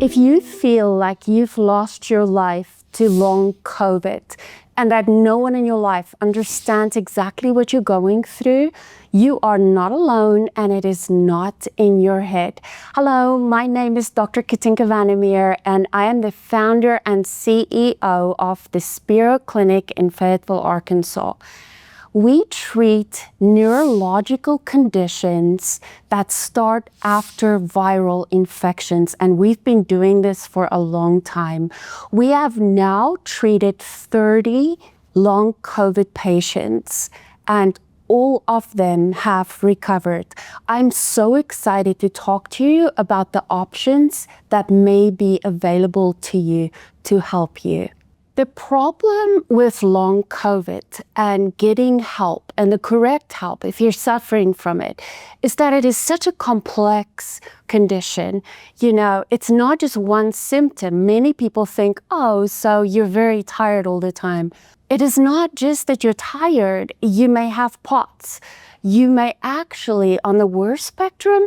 If you feel like you've lost your life to long COVID and that no one in your life understands exactly what you're going through, you are not alone and it is not in your head. Hello, my name is Dr. Katinka and I am the founder and CEO of the Spero Clinic in Fayetteville, Arkansas. We treat neurological conditions that start after viral infections, and we've been doing this for a long time. We have now treated 30 long COVID patients, and all of them have recovered. I'm so excited to talk to you about the options that may be available to you to help you. The problem with long COVID and getting help, and the correct help if you're suffering from it, is that it is such a complex condition. You know, it's not just one symptom. Many people think, oh, so you're very tired all the time. It is not just that you're tired. You may have POTS. You may actually, on the worst spectrum,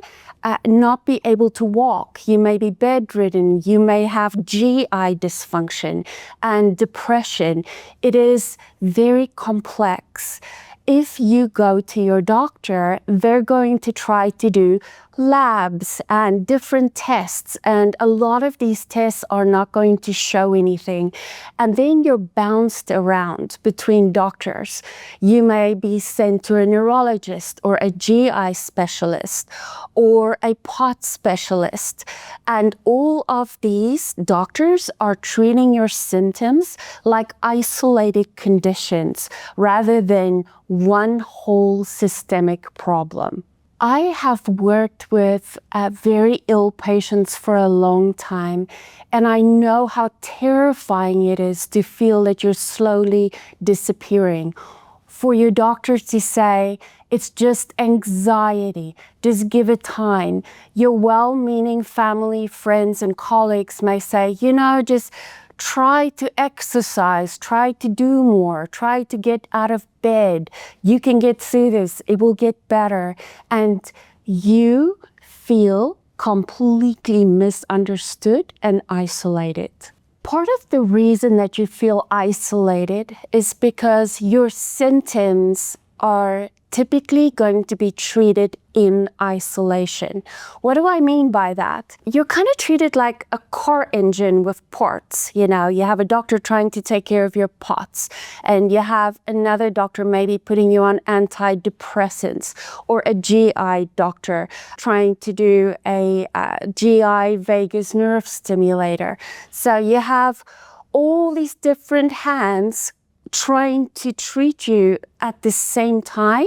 not be able to walk. You may be bedridden. You may have GI dysfunction and depression. It is very complex. If you go to your doctor, they're going to try to do labs and different tests, and a lot of these tests are not going to show anything. And then you're bounced around between doctors. You may be sent to a neurologist or a GI specialist or a POT specialist. And all of these doctors are treating your symptoms like isolated conditions rather than one whole systemic problem. I have worked with very ill patients for a long time, and I know how terrifying it is to feel that you're slowly disappearing. For your doctor to say, it's just anxiety, just give it time. Your well-meaning family, friends, and colleagues may say, you know, just try to exercise, try to do more, try to get out of bed. You can get through this, it will get better. And you feel completely misunderstood and isolated. Part of the reason that you feel isolated is because your symptoms are typically going to be treated in isolation. What do I mean by that? You're kind of treated like a car engine with parts. You know, you have a doctor trying to take care of your POTS, and you have another doctor maybe putting you on antidepressants, or a GI doctor trying to do a GI vagus nerve stimulator. So you have all these different hands trying to treat you at the same time,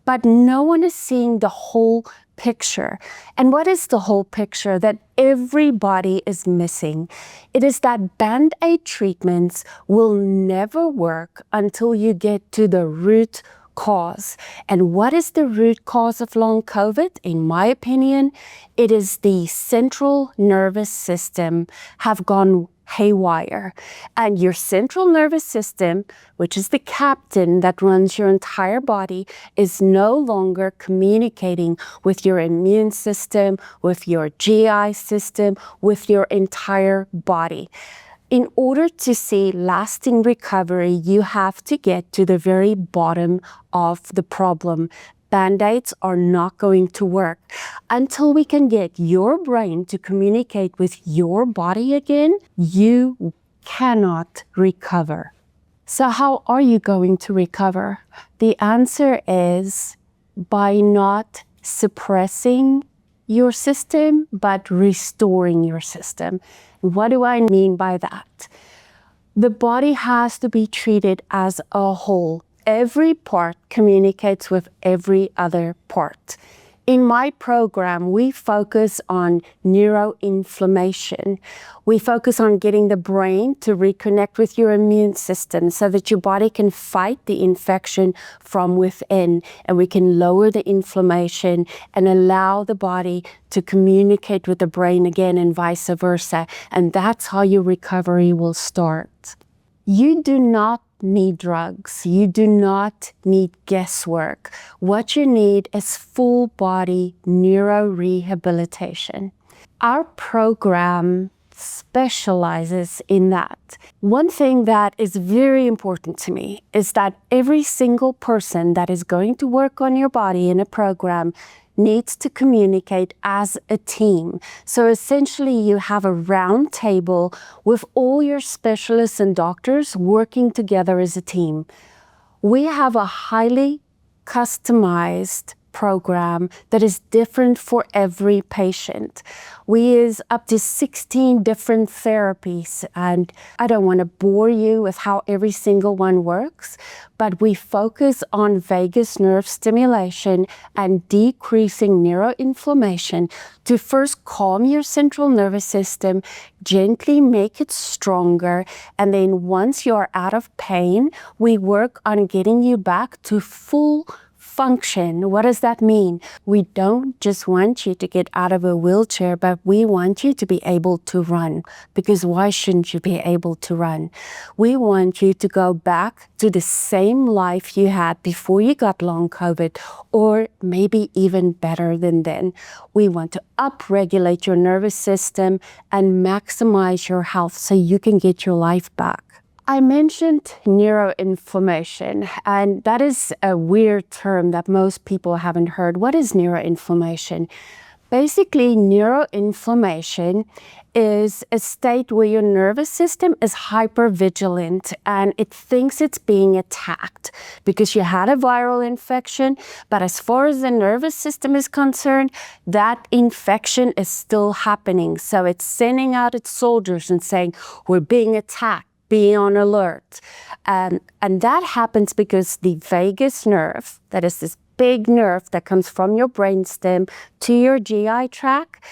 but no one is seeing the whole picture. And what is the whole picture that everybody is missing? It is that Band-Aid treatments will never work until you get to the root cause. And what is the root cause of long COVID? In my opinion, it is the central nervous system have gone haywire. And your central nervous system, which is the captain that runs your entire body, is no longer communicating with your immune system, with your GI system, with your entire body. In order to see lasting recovery, you have to get to the very bottom of the problem. Band-Aids are not going to work. Until we can get your brain to communicate with your body again, you cannot recover. So how are you going to recover? The answer is by not suppressing your system, but restoring your system. What do I mean by that? The body has to be treated as a whole. Every part communicates with every other part. In my program, we focus on neuroinflammation. We focus on getting the brain to reconnect with your immune system so that your body can fight the infection from within, and we can lower the inflammation and allow the body to communicate with the brain again and vice versa. And that's how your recovery will start. You do not need drugs. You do not need guesswork. What you need is full body neurorehabilitation. Our program specializes in that. One thing that is very important to me is that every single person that is going to work on your body in a program needs to communicate as a team. So essentially you have a round table with all your specialists and doctors working together as a team. We have a highly customized program that is different for every patient. We use up to 16 different therapies, and I don't want to bore you with how every single one works, but we focus on vagus nerve stimulation and decreasing neuroinflammation to first calm your central nervous system, gently make it stronger, and then once you're out of pain, we work on getting you back to full function. What does that mean? We don't just want you to get out of a wheelchair, but we want you to be able to run. Because why shouldn't you be able to run? We want you to go back to the same life you had before you got long COVID, or maybe even better than then. We want to upregulate your nervous system and maximize your health so you can get your life back. I mentioned neuroinflammation, and that is a weird term that most people haven't heard. What is neuroinflammation? Basically, neuroinflammation is a state where your nervous system is hypervigilant and it thinks it's being attacked because you had a viral infection, but as far as the nervous system is concerned, that infection is still happening. So it's sending out its soldiers and saying, we're being attacked. Be on alert. And that happens because the vagus nerve, that is this big nerve that comes from your brainstem to your GI tract,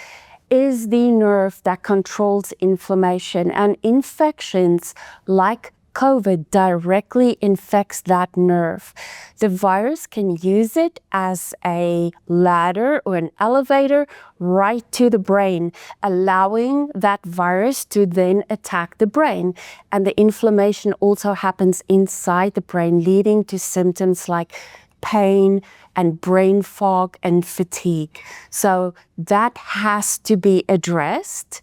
is the nerve that controls inflammation. And infections like COVID directly infects that nerve. The virus can use it as a ladder or an elevator right to the brain, allowing that virus to then attack the brain. And the inflammation also happens inside the brain, leading to symptoms like pain and brain fog and fatigue. So that has to be addressed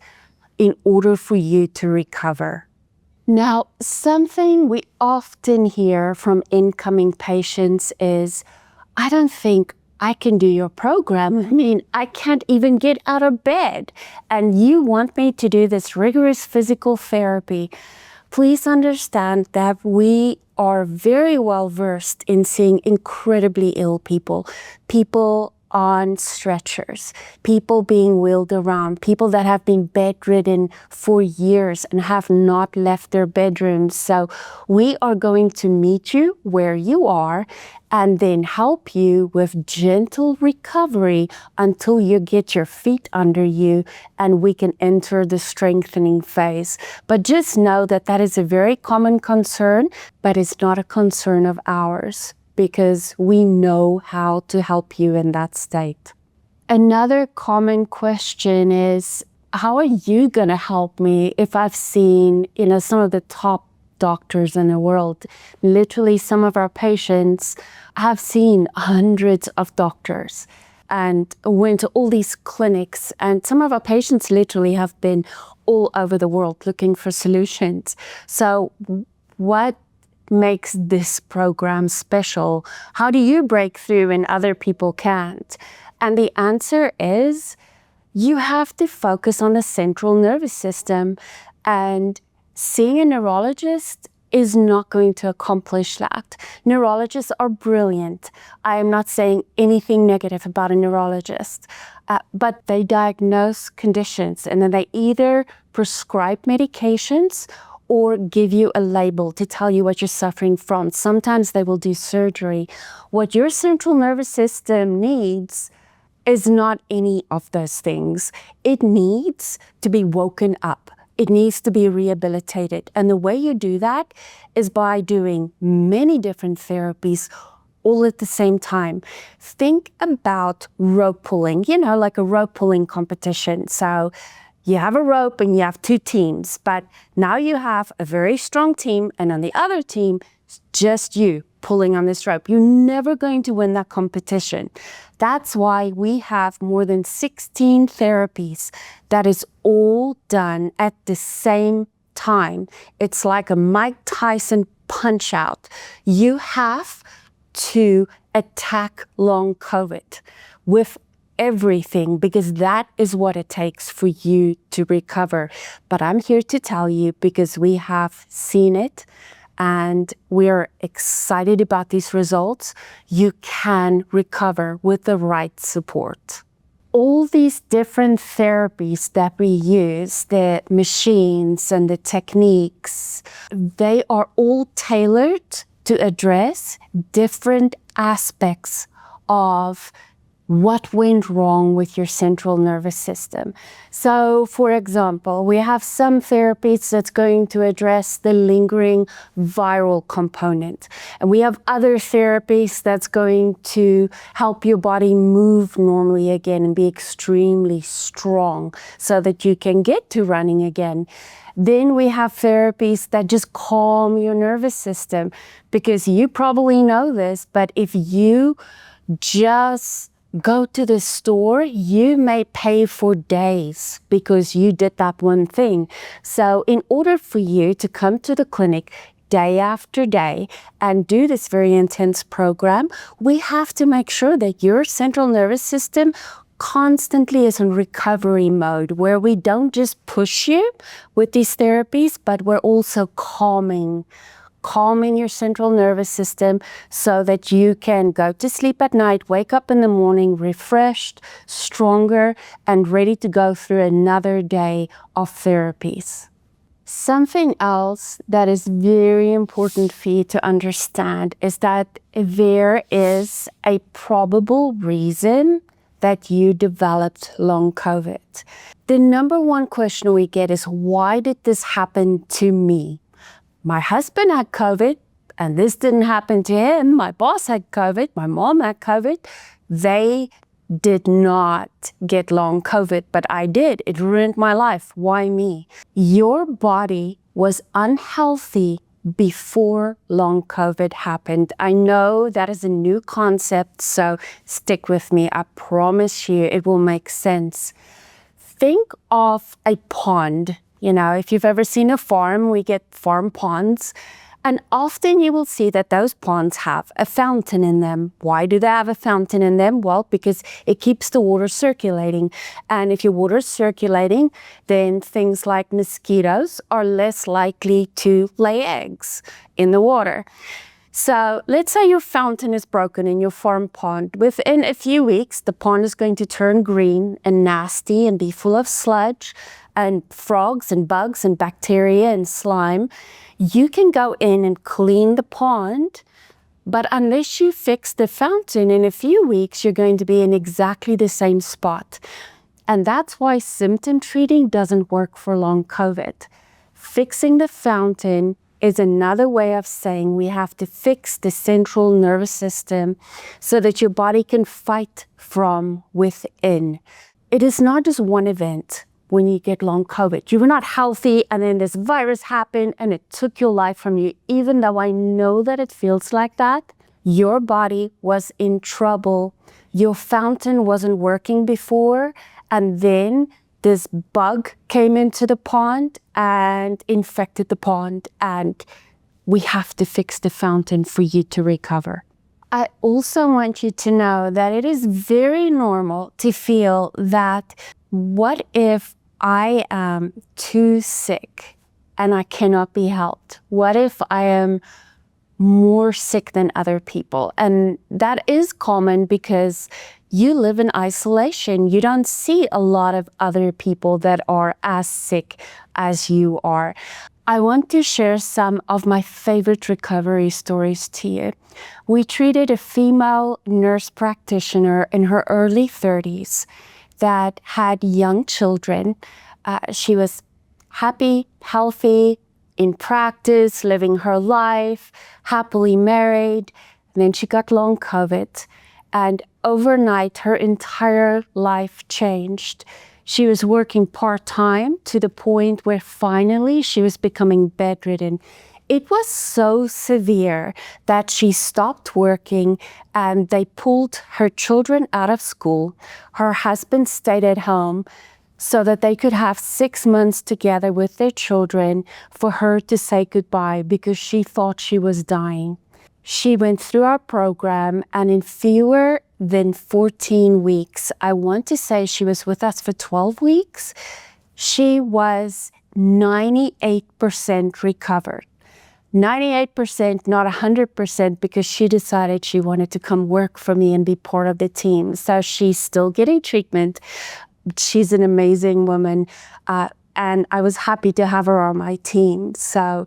in order for you to recover. Now, something we often hear from incoming patients is, I don't think I can do your program. I mean, I can't even get out of bed. And you want me to do this rigorous physical therapy. Please understand that we are very well versed in seeing incredibly ill people. People on stretchers, people being wheeled around, people that have been bedridden for years and have not left their bedrooms. So we are going to meet you where you are and then help you with gentle recovery until you get your feet under you and we can enter the strengthening phase. But just know that that is a very common concern, but it's not a concern of ours, because we know how to help you in that state. Another common question is, how are you going to help me if I've seen, some of the top doctors in the world? Literally, some of our patients have seen hundreds of doctors and went to all these clinics. And some of our patients literally have been all over the world looking for solutions. So what makes this program special? How do you break through when other people can't? And the answer is, you have to focus on the central nervous system, and seeing a neurologist is not going to accomplish that. Neurologists are brilliant. I am not saying anything negative about a neurologist, but they diagnose conditions and then they either prescribe medications or give you a label to tell you what you're suffering from. Sometimes they will do surgery. What your central nervous system needs is not any of those things. It needs to be woken up. It needs to be rehabilitated. And the way you do that is by doing many different therapies all at the same time. Think about rope pulling, like a rope pulling competition. So you have a rope and you have two teams, but now you have a very strong team, and on the other team, just you. pulling on this rope. You're never going to win that competition. That's why we have more than 16 therapies that is all done at the same time. It's like a Mike Tyson punch out. You have to attack long COVID with everything, because that is what it takes for you to recover. But I'm here to tell you, because we have seen it and we're excited about these results, you can recover with the right support. All these different therapies that we use, the machines and the techniques, they are all tailored to address different aspects of what went wrong with your central nervous system. So, for example, we have some therapies that's going to address the lingering viral component. And we have other therapies that's going to help your body move normally again and be extremely strong so that you can get to running again. Then we have therapies that just calm your nervous system, because you probably know this, but if you just go to the store, you may pay for days because you did that one thing. So in order for you to come to the clinic day after day and do this very intense program, we have to make sure that your central nervous system constantly is in recovery mode, where we don't just push you with these therapies, but we're also calming your central nervous system so that you can go to sleep at night, wake up in the morning refreshed, stronger, and ready to go through another day of therapies. Something else that is very important for you to understand is that there is a probable reason that you developed long COVID. The number one question we get is, why did this happen to me? My husband had COVID and this didn't happen to him. My boss had COVID. My mom had COVID. They did not get long COVID, but I did. It ruined my life. Why me? Your body was unhealthy before long COVID happened. I know that is a new concept, so stick with me. I promise you it will make sense. Think of a pond. You know, if you've ever seen a farm, we get farm ponds. And often you will see that those ponds have a fountain in them. Why do they have a fountain in them? Well, because it keeps the water circulating. And if your water is circulating, then things like mosquitoes are less likely to lay eggs in the water. So let's say your fountain is broken in your farm pond. Within a few weeks, the pond is going to turn green and nasty and be full of sludge and frogs and bugs and bacteria and slime. You can go in and clean the pond, but unless you fix the fountain, in a few weeks, you're going to be in exactly the same spot. And that's why symptom treating doesn't work for long COVID. Fixing the fountain is another way of saying we have to fix the central nervous system so that your body can fight from within. It is not just one event. When you get long COVID, you were not healthy and then this virus happened and it took your life from you. Even though I know that it feels like that, your body was in trouble. Your fountain wasn't working before, and then this bug came into the pond and infected the pond, and we have to fix the fountain for you to recover. I also want you to know that it is very normal to feel that, what if I am too sick and I cannot be helped? What if I am more sick than other people? And that is common because you live in isolation. You don't see a lot of other people that are as sick as you are. I want to share some of my favorite recovery stories to you. We treated a female nurse practitioner in her early 30s that had young children. She was happy, healthy, in practice, living her life, happily married. And then she got long COVID. And overnight, her entire life changed. She was working part-time to the point where finally she was becoming bedridden. It was so severe that she stopped working and they pulled her children out of school. Her husband stayed at home so that they could have 6 months together with their children for her to say goodbye because she thought she was dying. She went through our program, and in fewer than 14 weeks, I want to say she was with us for 12 weeks, she was 98% recovered. 98%, not 100%, because she decided she wanted to come work for me and be part of the team. So she's still getting treatment. She's an amazing woman, and I was happy to have her on my team. So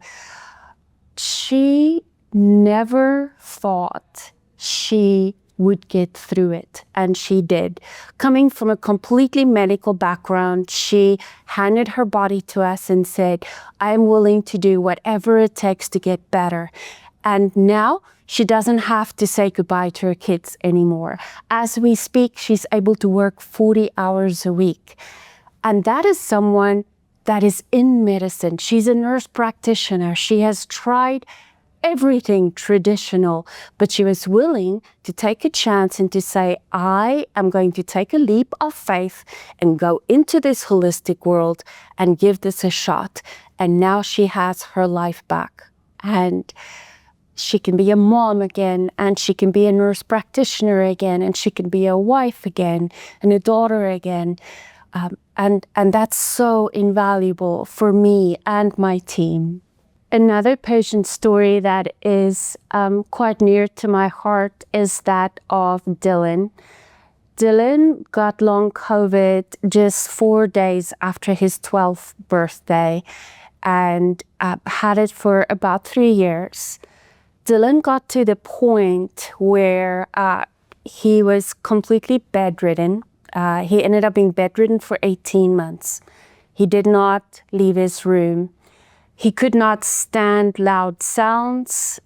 she never thought she would get through it, and she did. Coming from a completely medical background, she handed her body to us and said, I'm willing to do whatever it takes to get better. And now she doesn't have to say goodbye to her kids anymore. As we speak, she's able to work 40 hours a week. And that is someone that is in medicine. She's a nurse practitioner. She has tried everything traditional, but she was willing to take a chance and to say, I am going to take a leap of faith and go into this holistic world and give this a shot. And now she has her life back. And she can be a mom again, and she can be a nurse practitioner again, and she can be a wife again, and a daughter again. And that's so invaluable for me and my team. Another patient story that is quite near to my heart is that of Dylan. Dylan got long COVID just 4 days after his 12th birthday and had it for about 3 years. Dylan got to the point where he was completely bedridden. He ended up being bedridden for 18 months. He did not leave his room. He could not stand loud sounds,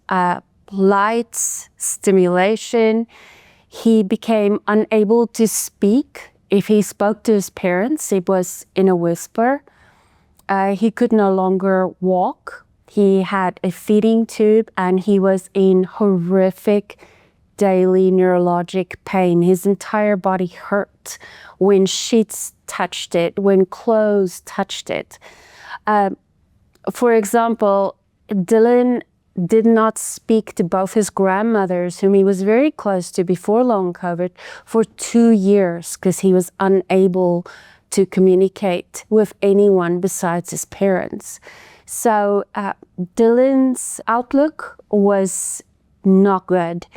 lights, stimulation. He became unable to speak. If he spoke to his parents, it was in a whisper. He could no longer walk. He had a feeding tube, and he was in horrific daily neurologic pain. His entire body hurt when sheets touched it, when clothes touched it. For example, Dylan did not speak to both his grandmothers, whom he was very close to before long COVID, for 2 years because he was unable to communicate with anyone besides his parents. So Dylan's outlook was not good.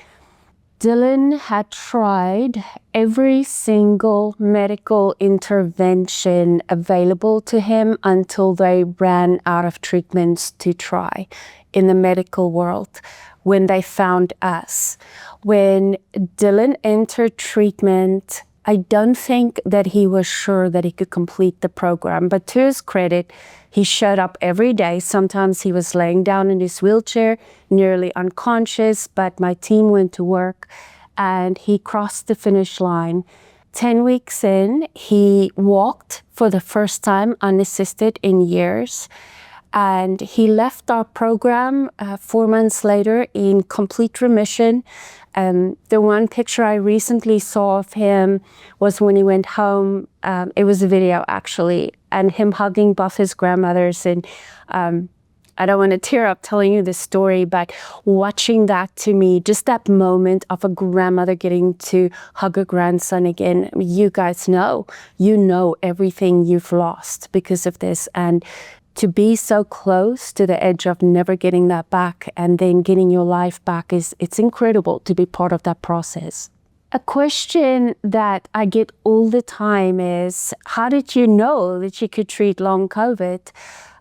Dylan had tried every single medical intervention available to him until they ran out of treatments to try in the medical world when they found us. When Dylan entered treatment, I don't think that he was sure that he could complete the program, but to his credit, he showed up every day. Sometimes he was laying down in his wheelchair, nearly unconscious, but my team went to work and he crossed the finish line. 10 weeks in, he walked for the first time unassisted in years. And he left our program 4 months later in complete remission. The one picture I recently saw of him was when he went home. It was a video, actually, and him hugging both his grandmothers. And I don't want to tear up telling you this story, but watching that, to me, just that moment of a grandmother getting to hug a grandson again. You guys know, you know everything you've lost because of this. And to be so close to the edge of never getting that back and then getting your life back, it's incredible to be part of that process. A question that I get all the time is, how did you know that you could treat long COVID?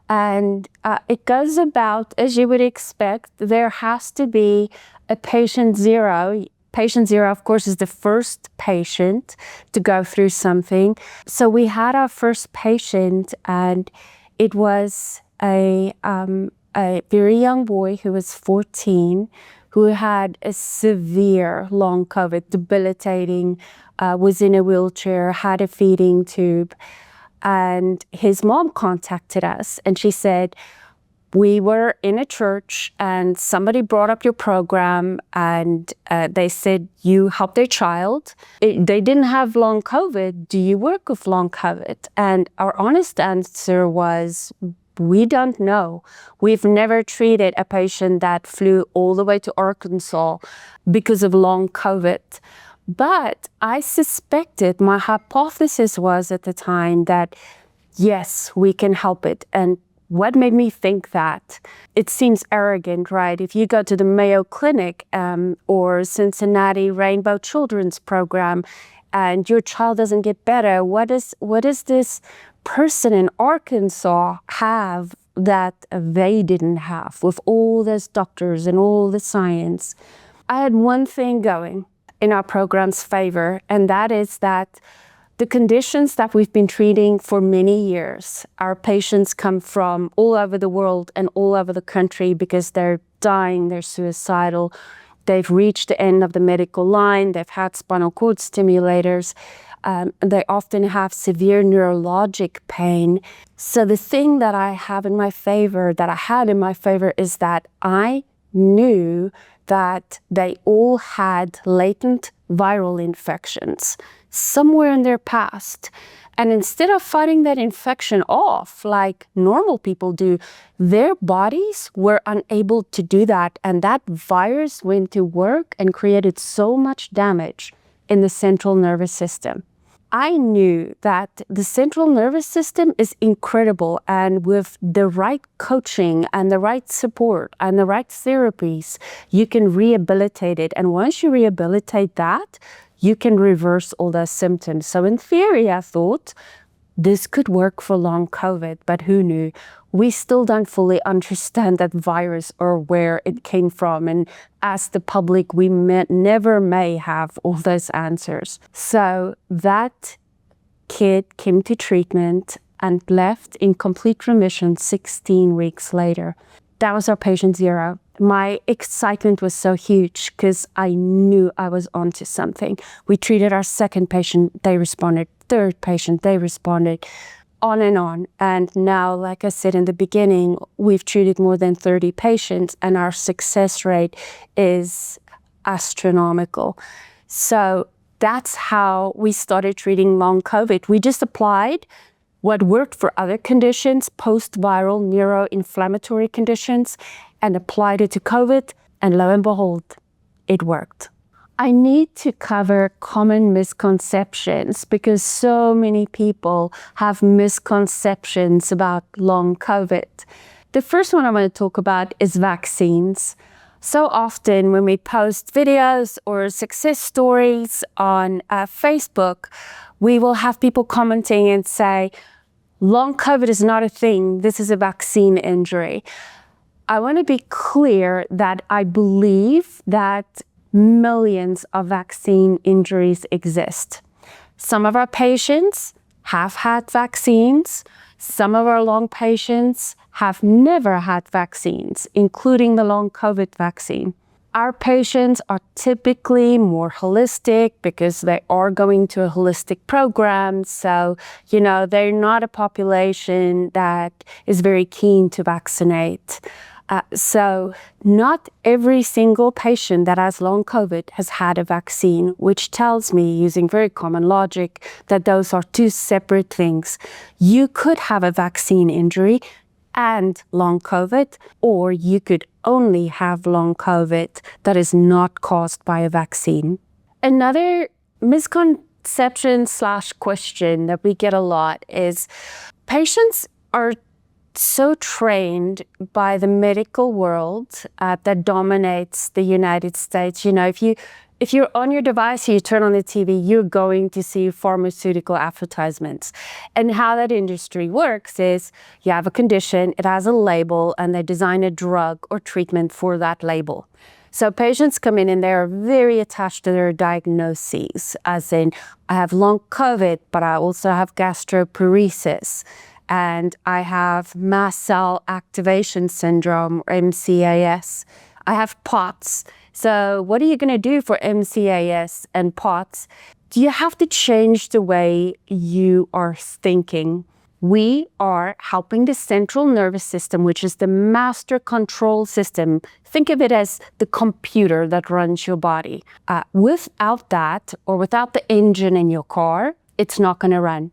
And it goes about, as you would expect, there has to be a patient zero. Patient zero, of course, is the first patient to go through something. So we had our first patient, and it was a very young boy who was 14, who had a severe long COVID, debilitating, was in a wheelchair, had a feeding tube. And his mom contacted us and she said, We were in a church and somebody brought up your program and they said, you helped their child. They didn't have long COVID. Do you work with long COVID? And our honest answer was, we don't know. We've never treated a patient that flew all the way to Arkansas because of long COVID. But I suspected, my hypothesis was at the time that, yes, we can help it. And what made me think that? It seems arrogant, right? If you go to the Mayo Clinic or Cincinnati Rainbow Children's Program and your child doesn't get better, what does this person in Arkansas have that they didn't have with all those doctors and all the science? I had one thing going in our program's favor, and that is that the conditions that we've been treating for many years, our patients come from all over the world and all over the country because they're dying, they're suicidal, they've reached the end of the medical line, they've had spinal cord stimulators, they often have severe neurologic pain. So the thing that I have in my favor, that I had in my favor, is that I knew that they all had latent viral infections somewhere in their past. And instead of fighting that infection off like normal people do, their bodies were unable to do that. And that virus went to work and created so much damage in the central nervous system. I knew that the central nervous system is incredible, and with the right coaching and the right support and the right therapies, you can rehabilitate it. And once you rehabilitate that, you can reverse all those symptoms. So in theory, I thought this could work for long COVID, but who knew? We still don't fully understand that virus or where it came from. And as the public, we never may have all those answers. So that kid came to treatment and left in complete remission 16 weeks later. That was our patient 0. My excitement was so huge because I knew I was onto something. We treated our second patient, they responded. Third patient, they responded. On and on. And now, like I said in the beginning, we've treated more than 30 patients and our success rate is astronomical. So that's how we started treating long COVID. We just applied what worked for other conditions, post-viral neuroinflammatory conditions, and applied it to COVID, and lo and behold, it worked. I need to cover common misconceptions because so many people have misconceptions about long COVID. The first one I want to talk about is vaccines. So often when we post videos or success stories on Facebook, we will have people commenting and say, long COVID is not a thing, this is a vaccine injury. I want to be clear that I believe that millions of vaccine injuries exist. Some of our patients have had vaccines. Some of our long patients have never had vaccines, including the long COVID vaccine. Our patients are typically more holistic because they are going to a holistic program. So, they're not a population that is very keen to vaccinate. So not every single patient that has long COVID has had a vaccine, which tells me, using very common logic, that those are two separate things. You could have a vaccine injury and long COVID, or you could only have long COVID that is not caused by a vaccine. Another misconception/question that we get a lot is patients are so trained by the medical world that dominates the United States. If you're on your device, you turn on the TV, you're going to see pharmaceutical advertisements. And how that industry works is you have a condition, it has a label, and they design a drug or treatment for that label. So patients come in and they're very attached to their diagnoses, as in, I have long COVID, but I also have gastroparesis. And I have mast cell activation syndrome, or MCAS. I have POTS. So what are you going to do for MCAS and POTS? Do you have to change the way you are thinking? We are helping the central nervous system, which is the master control system. Think of it as the computer that runs your body. Without that, or without the engine in your car, it's not going to run.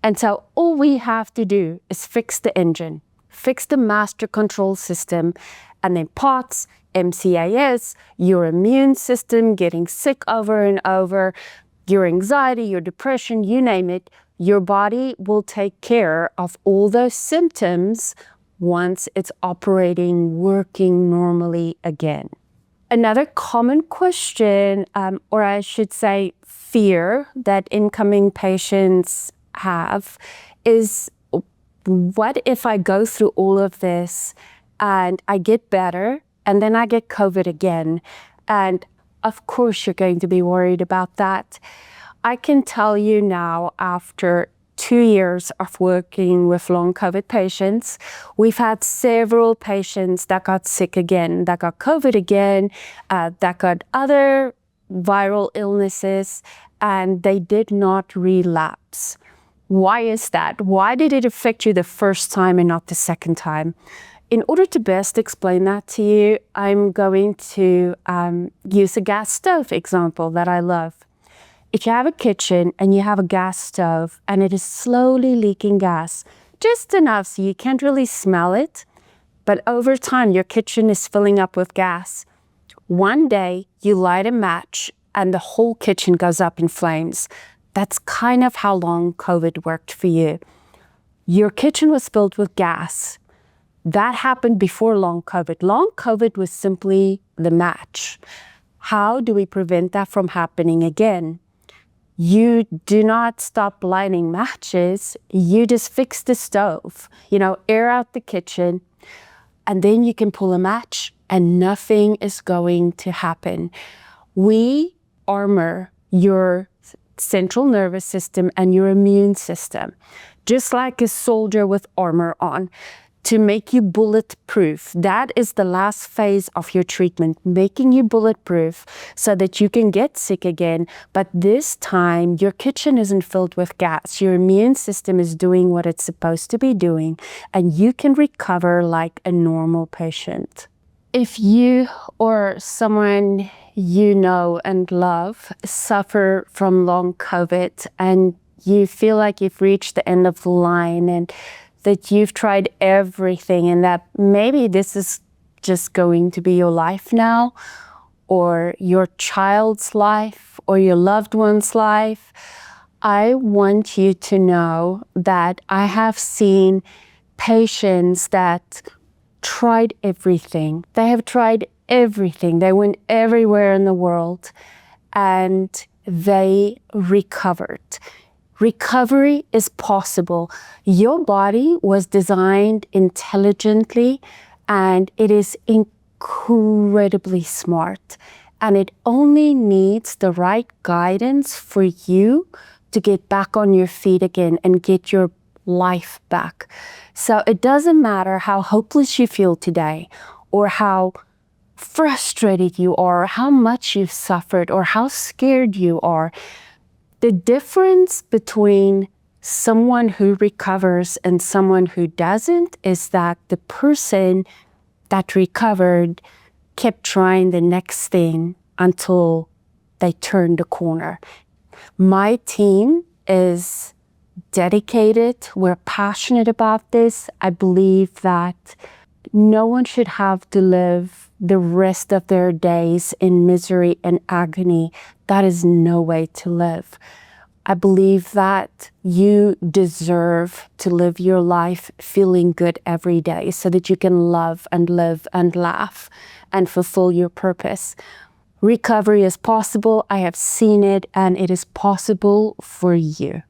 And so all we have to do is fix the engine, fix the master control system, and then POTS, MCAS, your immune system getting sick over and over, your anxiety, your depression, you name it, your body will take care of all those symptoms once it's operating, working normally again. Another common question, or I should say fear, that incoming patients have is, what if I go through all of this and I get better and then I get COVID again? And of course you're going to be worried about that. I can tell you now, after 2 years of working with long COVID patients, we've had several patients that got sick again, that got COVID again, that got other viral illnesses, and they did not relapse. Why is that? Why did it affect you the first time and not the second time? In order to best explain that to you, I'm going to use a gas stove example that I love. If you have a kitchen and you have a gas stove and it is slowly leaking gas, just enough so you can't really smell it, but over time your kitchen is filling up with gas. One day you light a match and the whole kitchen goes up in flames. That's kind of how long COVID worked for you. Your kitchen was filled with gas. That happened before long COVID. Long COVID was simply the match. How do we prevent that from happening again? You do not stop lighting matches. You just fix the stove, air out the kitchen, and then you can pull a match and nothing is going to happen. We armor your central nervous system and your immune system, just like a soldier with armor on, to make you bulletproof. That is the last phase of your treatment, making you bulletproof so that you can get sick again. But this time, your kitchen isn't filled with gas. Your immune system is doing what it's supposed to be doing, and you can recover like a normal patient. If you or someone you know and love suffer from long COVID and you feel like you've reached the end of the line and that you've tried everything and that maybe this is just going to be your life now, or your child's life, or your loved one's life, I want you to know that I have seen patients that tried everything. They have tried everything. They went everywhere in the world and they recovered. Recovery is possible. Your body was designed intelligently and it is incredibly smart. And it only needs the right guidance for you to get back on your feet again and get your life back. So it doesn't matter how hopeless you feel today, or how frustrated you are, or how much you've suffered, or how scared you are. The difference between someone who recovers and someone who doesn't is that the person that recovered kept trying the next thing until they turned the corner. My team is dedicated. We're passionate about this. I believe that no one should have to live the rest of their days in misery and agony. That is no way to live. I believe that you deserve to live your life feeling good every day so that you can love and live and laugh and fulfill your purpose. Recovery is possible. I have seen it, and it is possible for you.